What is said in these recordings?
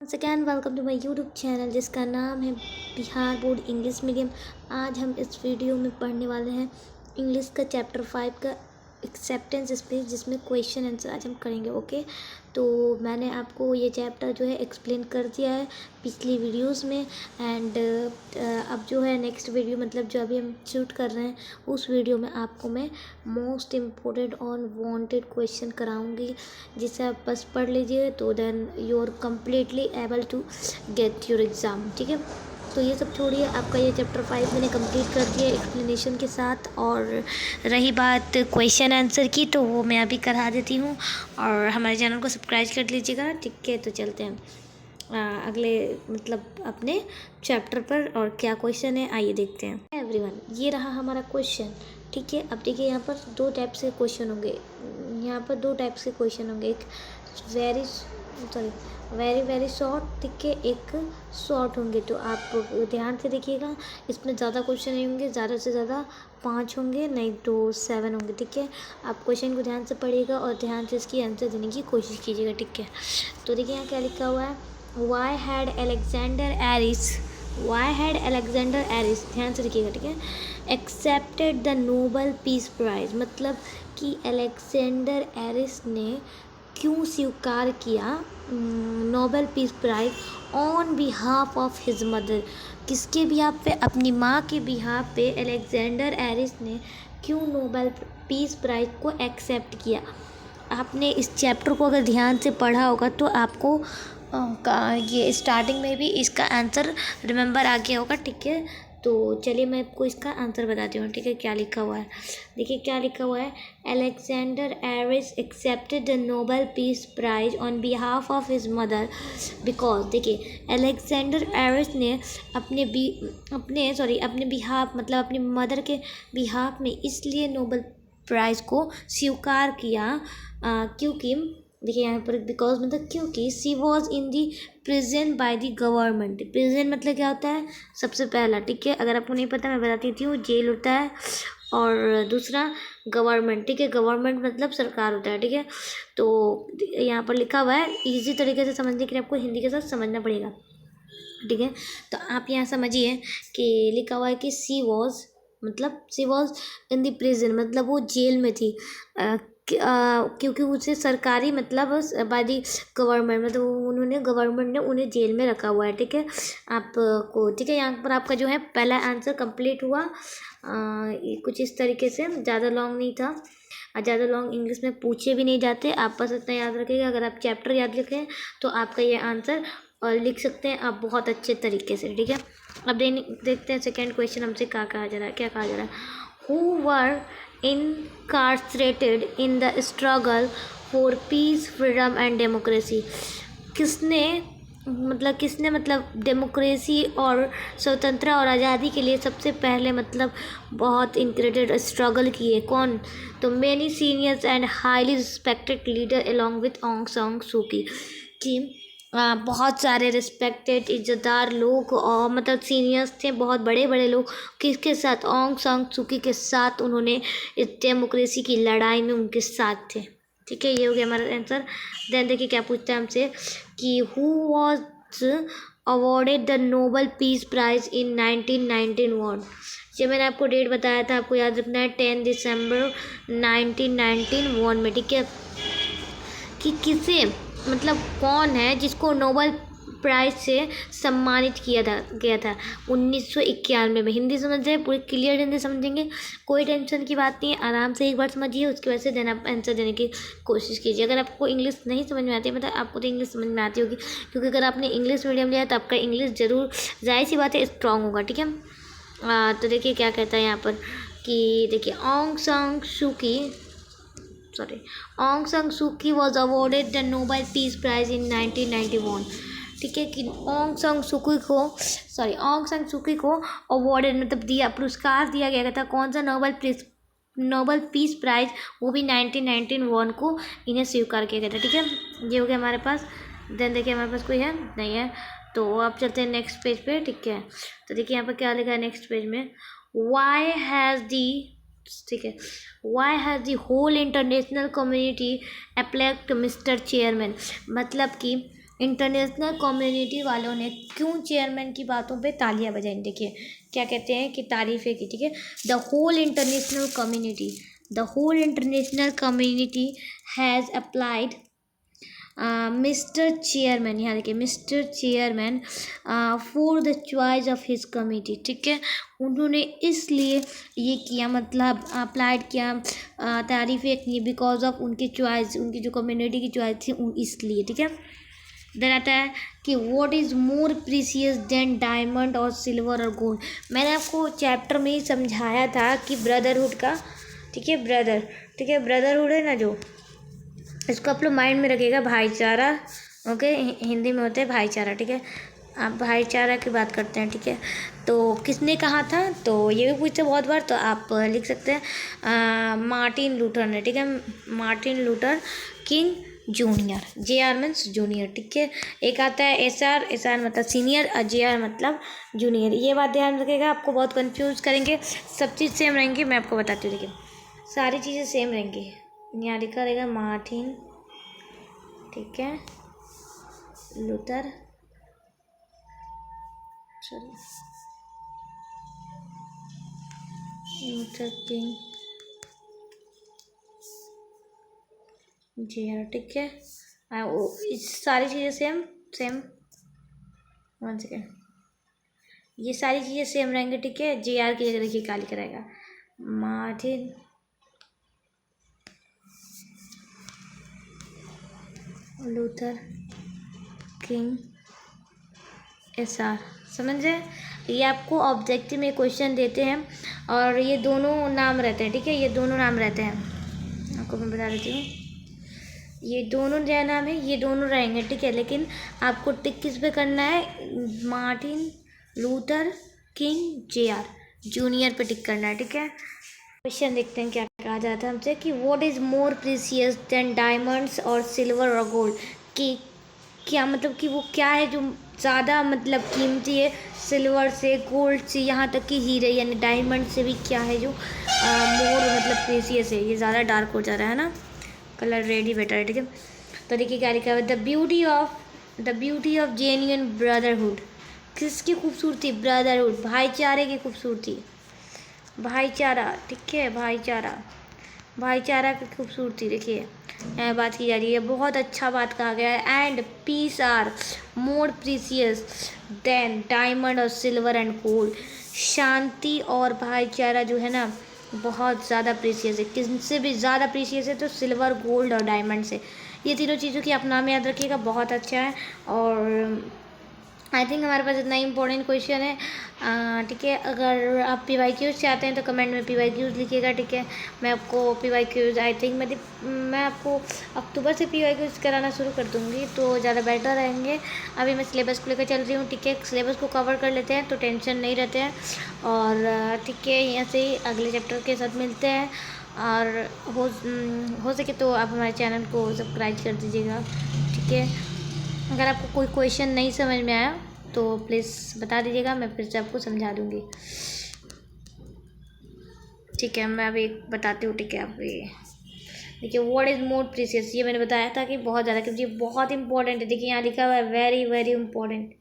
once again welcome to my YouTube channel जिसका नाम है बिहार बोर्ड इंग्लिश मीडियम। आज हम इस वीडियो में पढ़ने वाले हैं इंग्लिश का चैप्टर 5 का एक्सेप्टेंस स्पीच, जिसमें क्वेश्चन आंसर आज हम करेंगे। ओके, तो मैंने आपको ये चैप्टर जो है एक्सप्लेन कर दिया है पिछली वीडियोस में। एंड अब जो है नेक्स्ट वीडियो, मतलब जो अभी हम शूट कर रहे हैं, उस वीडियो में आपको मैं मोस्ट इम्पोर्टेंट और वांटेड क्वेश्चन कराऊंगी, जिसे आप बस पढ़ लीजिए तो then you are completely able to get your exam. ठीक है, तो ये सब छोड़िए, आपका ये चैप्टर 5 मैंने कंप्लीट कर दिया एक्सप्लेनेशन के साथ। और रही बात क्वेश्चन आंसर की, तो वो मैं अभी करा देती हूँ, और हमारे चैनल को सब्सक्राइब कर लीजिएगा। ठीक है, तो चलते हैं अगले मतलब अपने चैप्टर पर, और क्या क्वेश्चन है आइए देखते हैं। एवरीवन, ये रहा हमारा क्वेश्चन। ठीक है, अब देखिए यहाँ पर दो टाइप से क्वेश्चन होंगे। यहाँ पर दो टाइप से क्वेश्चन होंगे, एक वेरी वेरी शॉर्ट, ठीक है, एक शॉर्ट होंगे। तो आप ध्यान से देखिएगा, इसमें ज़्यादा क्वेश्चन नहीं होंगे, ज़्यादा से ज़्यादा 5 होंगे, नहीं तो 7 होंगे। ठीक है, आप क्वेश्चन को ध्यान से पढ़िएगा और ध्यान से इसकी आंसर देने की कोशिश कीजिएगा। ठीक है, तो देखिए यहाँ क्या लिखा हुआ है, वाई हैड अलेक्जेंडर एरिस, ध्यान से देखिएगा। ठीक है, accepted the Nobel peace prize, मतलब कि अलेक्जेंडर एरिस ने क्यों स्वीकार किया Nobel peace prize on behalf of his mother, किसके बिहाफ पे, अपनी माँ के बिहाफ पे अलेक्जेंडर एरिस ने क्यों नोबेल पीस प्राइज को एक्सेप्ट किया। आपने इस चैप्टर को अगर ध्यान से पढ़ा होगा तो आपको ये स्टार्टिंग में भी इसका आंसर रिमेंबर आ गया होगा। ठीक है, तो चलिए मैं आपको इसका आंसर बताती हूँ। ठीक है, क्या लिखा हुआ है, देखिए क्या लिखा हुआ है, Alexander Aris accepted the Nobel peace prize on behalf of his mother because, देखिए अलेक्जेंडर एरिस ने अपने बिहाफ मतलब अपनी मदर के बिहाफ में इसलिए नोबेल प्राइज़ को स्वीकार किया क्योंकि, देखिए यहाँ पर बिकॉज मतलब क्योंकि she was in the present by the government. Present मतलब क्या होता है, सबसे पहला। ठीक है, अगर आपको नहीं पता मैं बता देती हूँ, जेल होता है, और दूसरा गवर्नमेंट। ठीक है, गवर्नमेंट मतलब सरकार होता है। ठीक है, तो यहाँ पर लिखा हुआ है, इजी तरीके से समझने के लिए आपको हिंदी के साथ समझना पड़ेगा। ठीक है, तो आप यहाँ समझिए कि लिखा हुआ है कि सी वॉज इन द प्रिजन, मतलब वो जेल में थी क्योंकि उसे सरकारी मतलब बाय द गवर्नमेंट, मतलब गवर्नमेंट ने उन्हें जेल में रखा हुआ है। ठीक है, आपको, ठीक है, यहाँ पर आपका जो है पहला आंसर कंप्लीट हुआ। कुछ इस तरीके से, ज़्यादा लॉन्ग नहीं था, ज़्यादा लॉन्ग इंग्लिश में पूछे भी नहीं जाते। आप बस इतना याद रखिएगा, अगर आप चैप्टर याद रखें तो आपका ये आंसर और लिख सकते हैं आप बहुत अच्छे तरीके से। ठीक है, अब देखते हैं सेकेंड क्वेश्चन हमसे क्या कहा जा रहा है। Who were incarcerated in the struggle for peace, freedom and democracy, किसने मतलब डेमोक्रेसी और स्वतंत्रता और आज़ादी के लिए सबसे पहले मतलब बहुत इनक्रेडिट स्ट्रगल किए, कौन, तो many seniors and highly respected leader along with Aung San Suu Kyi, कि बहुत सारे रिस्पेक्टेड इज्जतदार लोग और मतलब सीनियर्स थे, बहुत बड़े बड़े लोग, किसके साथ, ऑन्ग सांग सूकी के साथ, उन्होंने इस डेमोक्रेसी की लड़ाई में उनके साथ थे। ठीक है, ये हो गया हमारा आंसर। देन देखिए क्या पूछता है हमसे कि who was awarded the Nobel peace prize in 1991। जो मैंने आपको डेट बताया था, आपको याद रखना है, 10 दिसंबर 1991 में। ठीक है, कि किसे मतलब कौन है जिसको नोबेल प्राइज से सम्मानित गया था 1991 में। हिंदी समझ रहे, पूरी क्लियर हिंदी समझेंगे, कोई टेंशन की बात नहीं है, आराम से एक बार समझिए, उसकी वजह से देना आंसर देने की कोशिश कीजिए। अगर आपको इंग्लिश नहीं समझ में आती है, मतलब आपको तो इंग्लिश समझ में आती होगी, क्योंकि अगर आपने इंग्लिश मीडियम लिया है तो आपका इंग्लिश ज़रूर, जाहिर सी बात है, स्ट्रॉन्ग होगा। ठीक है, तो देखिए क्या कहता है यहाँ पर कि देखिए Aung San Suu Kyi was awarded the Nobel peace prize in 1991। ठीक है, कि ऑन्ग सांग सूकी को अवॉर्डेड मतलब पुरस्कार दिया गया था, कौन सा, नोबेल पीस प्राइज, वो भी 1991 को इन्हें स्वीकार किया गया था। ठीक है, ये हो गया हमारे पास। देन देखिए हमारे पास कोई है नहीं है, तो आप चलते हैं नेक्स्ट पेज पे। ठीक है, तो देखिए यहाँ पर क्या लिखा है नेक्स्ट पेज में, why has the whole international community elect mister chairman, मतलब कि इंटरनेशनल कम्युनिटी वालों ने क्यों चेयरमैन की बातों पे तालियां बजाई? देखिए क्या कहते हैं कि तारीफ़ें की, ठीक है। The whole international community has applied mister chairman, यहाँ देखिए mister chairman for the choice of his committee, ठीक है। उन्होंने इसलिए ये किया, मतलब अप्लाइड किया, तारीफ़ें की बिकॉज ऑफ उनकी चॉइस, उनकी जो कम्युनिटी की चॉइस थी इसलिए, ठीक है। देन आता है कि what is more precious than diamond और सिल्वर और गोल्ड। मैंने आपको चैप्टर में ही समझाया था कि ब्रदरहुड का, ठीक है, ब्रदरहुड है ना जो, इसको आप लोग माइंड में रखिएगा। भाईचारा, ओके, हिंदी में होते हैं भाईचारा, ठीक है। आप भाईचारा की बात करते हैं, ठीक है। तो किसने कहा था, तो ये भी पूछते बहुत बार, तो आप लिख सकते हैं मार्टिन लूथर ने, ठीक है। Martin Luther king junior, JR means junior, ठीक है। एक आता है SR मतलब सीनियर और JR मतलब जूनियर। ये बात ध्यान रखिएगा, आपको बहुत कंफ्यूज करेंगे। सब चीज़ सेम रहेंगी, मैं आपको बताती हूँ। देखिए सारी चीज़ें सेम रहेंगी। यहाँ लिखा रहेगा मार्टिन, ठीक है, Luther, sorry, Luther king JR, ठीक है। सारी चीज़ें सेम 1 सेकेंड, ये सारी चीज़ें सेम रहेंगी, ठीक है। JR की जगह देखिए क्या लिखा रहेगा, मार्टिन लूथर किंग SR, समझे। ये आपको ऑब्जेक्टिव में क्वेश्चन देते हैं और ये दोनों नाम रहते हैं, ठीक है। ये दोनों नाम रहते हैं, आपको मैं बता देती हूँ। ये दोनों जो नाम है ये दोनों रहेंगे, ठीक है। लेकिन आपको टिक किस पे करना है, Martin Luther king JR junior पे टिक करना है, ठीक है। क्वेश्चन देखते हैं क्या कहा जाता है हमसे कि what is more precious than diamonds और सिल्वर और गोल्ड, कि क्या मतलब कि वो क्या है जो ज़्यादा मतलब कीमती है सिल्वर से, गोल्ड से, यहाँ तक कि हीरे यानी डायमंड से भी क्या है जो मोर मतलब प्रीसियस है। ये ज़्यादा डार्क हो जा रहा है ना, कलर रेड ही बेटर है, ठीक है। तो देखिए क्या लिखा है, the beauty of genuine brotherhood, किसकी खूबसूरती, ब्रदरहुड भाईचारे की खूबसूरती, भाईचारा, ठीक है, भाईचारा की खूबसूरती। देखिए यहाँ बात की जा रही है, बहुत अच्छा बात कहा गया है। And peace are more precious than diamond और सिल्वर एंड गोल्ड, शांति और भाईचारा जो है ना बहुत ज़्यादा प्रीसियस है। किससे भी ज़्यादा प्रीसियस है तो सिल्वर, गोल्ड और डायमंड से। ये तीनों चीज़ों की आप नाम याद रखिएगा, बहुत अच्छा है। और आई थिंक हमारे पास इतना इंपॉर्टेंट क्वेश्चन है, ठीक है। अगर आप PYQs चाहते हैं तो कमेंट में PYQs लिखिएगा, ठीक है। मैं आपको PYQs आई थिंक मैं आपको अक्टूबर से PYQs कराना शुरू कर दूँगी तो ज़्यादा बेटर रहेंगे। अभी मैं सिलेबस को लेकर चल रही हूँ, ठीक है। सिलेबस को कवर कर लेते हैं तो टेंशन नहीं रहते हैं। और ठीक है, यहाँ से अगले चैप्टर के साथ मिलते हैं। और हो सके तो आप हमारे चैनल को सब्सक्राइब कर दीजिएगा, ठीक है। अगर आपको कोई क्वेश्चन नहीं समझ में आया तो प्लीज़ बता दीजिएगा, मैं फिर से आपको समझा दूँगी, ठीक है। मैं अभी बताती हूँ, ठीक है। आप ये देखिए व्हाट इज़ मोर प्रीसियस, ये मैंने बताया था कि बहुत ज़्यादा, क्योंकि ये बहुत इंपॉर्टेंट है। देखिए यहाँ लिखा हुआ है very very important,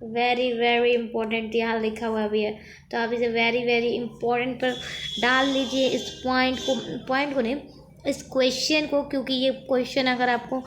very very important यहाँ लिखा हुआ भी है। तो आप इसे वेरी वेरी इंपॉर्टेंट पर डाल लीजिए, इस पॉइंट को नहीं, इस क्वेश्चन को, क्योंकि ये क्वेश्चन अगर आपको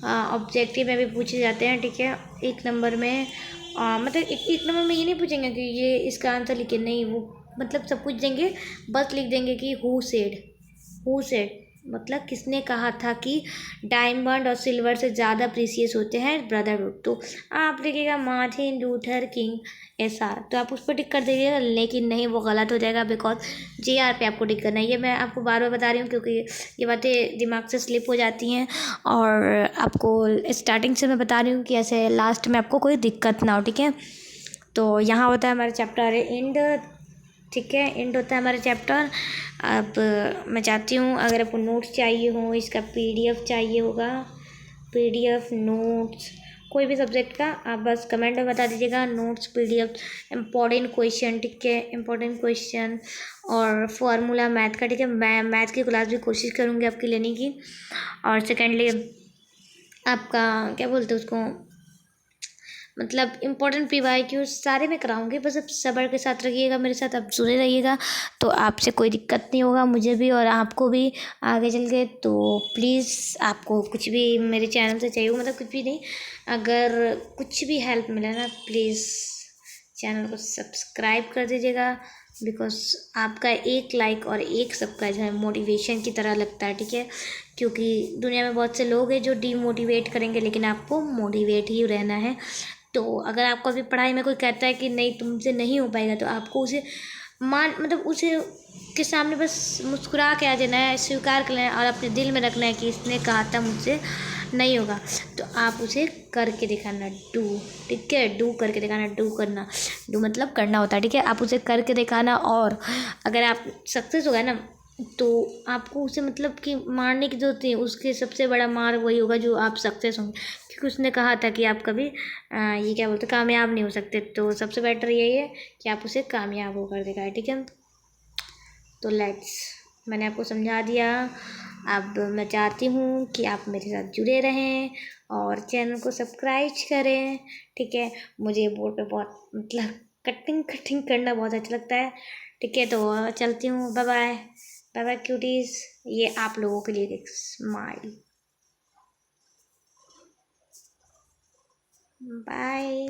ऑब्जेक्टिव में भी पूछे जाते हैं, ठीक है। 1 नंबर में मतलब एक नंबर में ये नहीं पूछेंगे कि ये इसका आंसर लिखे, नहीं, वो मतलब सब पूछ देंगे, बस लिख देंगे कि हु सेड मतलब किसने कहा था कि डायमंड और सिल्वर से ज़्यादा प्रीसियस होते हैं ब्रदरहुड। तो आप लिखिएगा मार्टिन लूथर किंग SR, तो आप उस पर टिक कर दीजिएगा। लेकिन नहीं, वो गलत हो जाएगा, बिकॉज JR पे आपको टिक करना है। ये मैं आपको बार बार बता रही हूँ क्योंकि ये बातें दिमाग से स्लिप हो जाती हैं। और आपको स्टार्टिंग से मैं बता रही हूँ कि ऐसे लास्ट में आपको कोई दिक्कत ना हो, ठीक है। तो यहाँ होता है हमारा चैप्टर एंड, ठीक है, एंड होता है हमारा चैप्टर। अब मैं चाहती हूँ अगर आपको नोट्स चाहिए हो, इसका PDF चाहिए होगा, PDF नोट्स कोई भी सब्जेक्ट का आप बस कमेंट में बता दीजिएगा। नोट्स, पीडीएफ, इम्पोर्टेंट क्वेश्चन, ठीक है, इम्पोर्टेंट क्वेश्चन और फार्मूला मैथ का, ठीक है। मैं मैथ की क्लास भी कोशिश करूँगी आपकी लेने की। और सेकेंडली आपका क्या बोलते हैं उसको, मतलब इम्पोर्टेंट PYQ सारे मैं कराऊंगी। बस अब सब्र के साथ रखिएगा मेरे साथ, आप जुड़े रहिएगा तो आपसे कोई दिक्कत नहीं होगा, मुझे भी और आपको भी आगे चल के। तो प्लीज़ आपको कुछ भी मेरे चैनल से चाहिए, मतलब कुछ भी नहीं, अगर कुछ भी हेल्प मिले ना, प्लीज़ चैनल को सब्सक्राइब कर दीजिएगा। बिकॉज आपका एक लाइक और एक सब्सक्राइब है मोटिवेशन की तरह लगता है, ठीक है। क्योंकि दुनिया में बहुत से लोग हैं जो डीमोटिवेट करेंगे, लेकिन आपको मोटिवेट ही रहना है। तो अगर आपको अभी पढ़ाई में कोई कहता है कि नहीं तुमसे नहीं हो पाएगा, तो आपको उसे मतलब उसे के सामने बस मुस्कुरा के आ जाना है, स्वीकार कर लेना और अपने दिल में रखना है कि इसने कहा था मुझसे नहीं होगा। तो आप उसे करके दिखाना, डू, ठीक है, डू करके दिखाना। डू करना, डू मतलब करना होता है, ठीक है। आप उसे करके दिखाना और अगर आप सक्सेस हो गए ना, तो आपको उसे मतलब कि मारने की जरूरत नहीं है। उसके सबसे बड़ा मार वही होगा जो आप सक्सेस होंगे, क्योंकि उसने कहा था कि आप कभी ये क्या बोलते कामयाब नहीं हो सकते। तो सबसे बेटर यही है कि आप उसे कामयाब हो कर दिखाएं, ठीक है। तो लेट्स, मैंने आपको समझा दिया। अब मैं चाहती हूँ कि आप मेरे साथ जुड़े रहें और चैनल को सब्सक्राइब करें, ठीक है। मुझे बोर्ड पे बहुत मतलब कटिंग कटिंग करना बहुत अच्छा लगता है, ठीक है। तो चलती हूँ, bye bye, bye bye cuties. ये आप लोगों के लिए एक स्माइल, बाय।